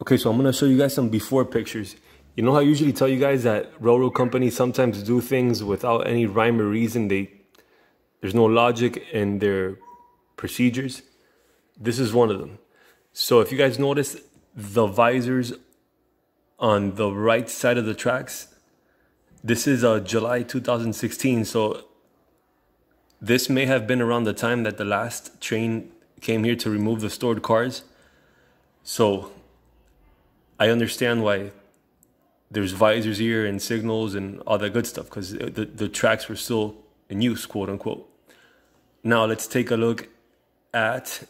Okay, so I'm gonna show you guys some before pictures. You know how I usually tell you guys that railroad companies sometimes do things without any rhyme or reason. There's no logic in their procedures. This is one of them. So if you guys notice the visors on the right side of the tracks, this is July 2016. So this may have been around the time that the last train came here to remove the stored cars. So I understand why there's visors here and signals and all that good stuff, because the tracks were still in use, quote unquote. Now let's take a look at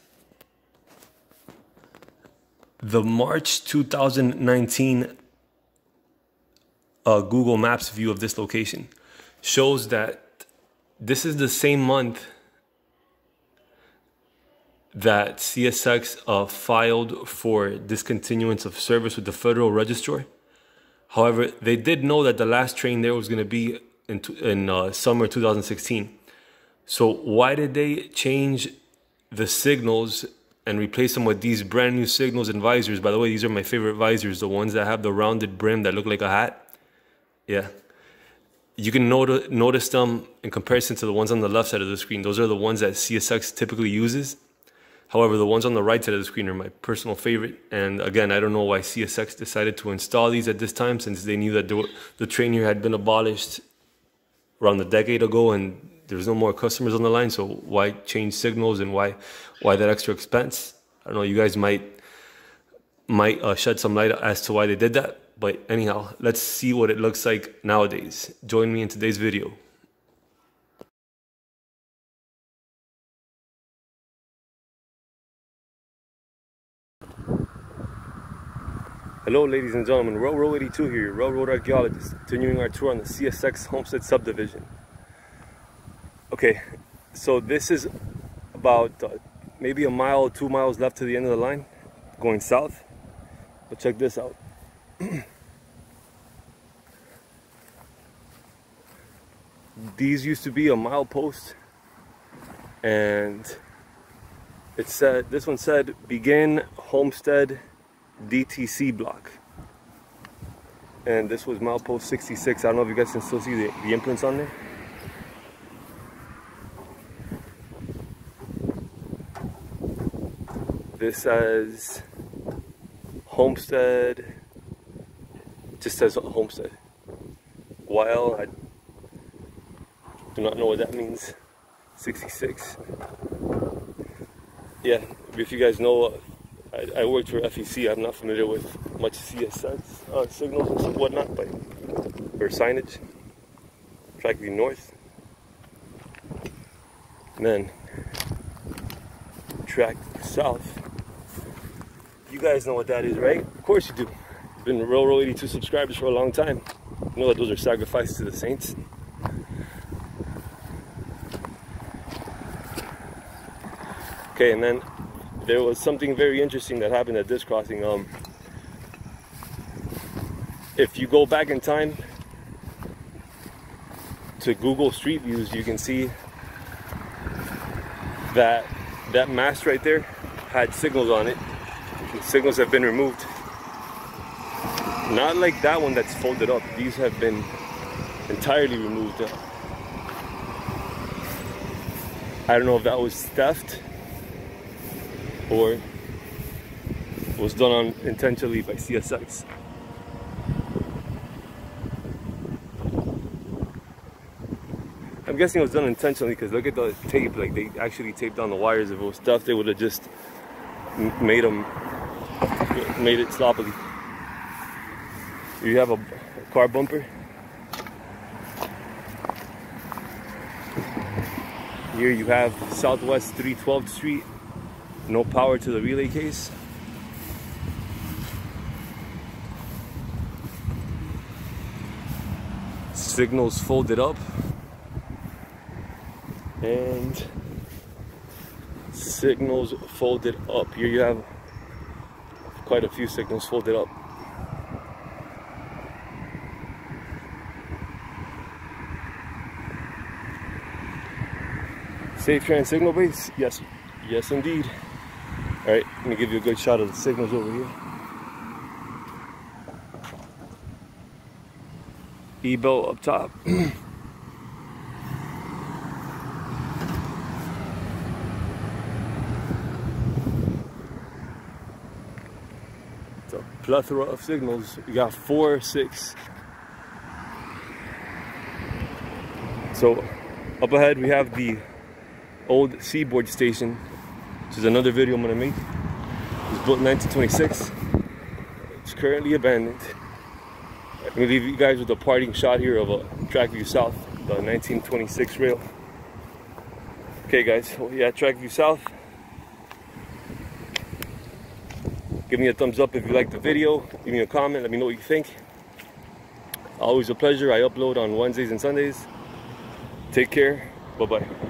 the March 2019 Google Maps view of this location. Shows that this is the same month that CSX filed for discontinuance of service with the Federal Register. However, they did know that the last train there was going to be in summer 2016. So why did they change the signals and replace them with these brand new signals and visors? By the way, these are my favorite visors, the ones that have the rounded brim that look like a hat. Yeah. You can notice them in comparison to the ones on the left side of the screen. Those are the ones that CSX typically uses. However, the ones on the right side of the screen are my personal favorite. And again, I don't know why CSX decided to install these at this time, since they knew that the train here had been abolished around a decade ago and there's no more customers on the line. So why change signals and why that extra expense? I don't know. You guys might shed some light as to why they did that. But anyhow, let's see what it looks like nowadays. Join me in today's video. Hello ladies and gentlemen, Railroad 82 here, your railroad archaeologist, continuing our tour on the CSX Homestead Subdivision. Okay, so this is about maybe a mile, 2 miles left to the end of the line, going south. But check this out. These used to be a milepost, and it said, this one said, begin Homestead DTC block, and this was milepost 66. I don't know if you guys can still see the imprints on there. This says Homestead, just says Homestead. While I do not know what that means. 66. Yeah, if you guys know, I worked for FEC. I'm not familiar with much CSX signals and whatnot, but or signage. Track V north, and then track south. You guys know what that is, right? Of course you do. You've been Railroad 82 subscribers for a long time. You know that those are sacrifices to the saints. Okay, and then there was something very interesting that happened at this crossing. If you go back in time to Google Street Views, you can see that that mast right there had signals on it. The signals have been removed. Not like that one that's folded up. These have been entirely removed. I don't know if that was theft or was done intentionally by CSX. I'm guessing it was done intentionally, because look at the tape. Like, they actually taped down the wires. If it was theft, they would have just made it sloppily. You have a car bumper. Here you have Southwest 312th Street. No power to the relay case. Signals folded up. And signals folded up. Here you have quite a few signals folded up. Safe trans signal base? Yes indeed. Alright, let me give you a good shot of the signals over here. E-belt up top. It's a plethora of signals. We got 4, 6. So up ahead we have the old Seaboard station, which is another video I'm gonna make. It was built in 1926. It's currently abandoned. I'm gonna leave you guys with a parting shot here of a Track View South, the 1926 rail. Okay guys, so yeah, Track View South. Give me a thumbs up if you like the video. Give me a comment, let me know what you think. Always a pleasure. I upload on Wednesdays and Sundays. Take care. Bye-bye.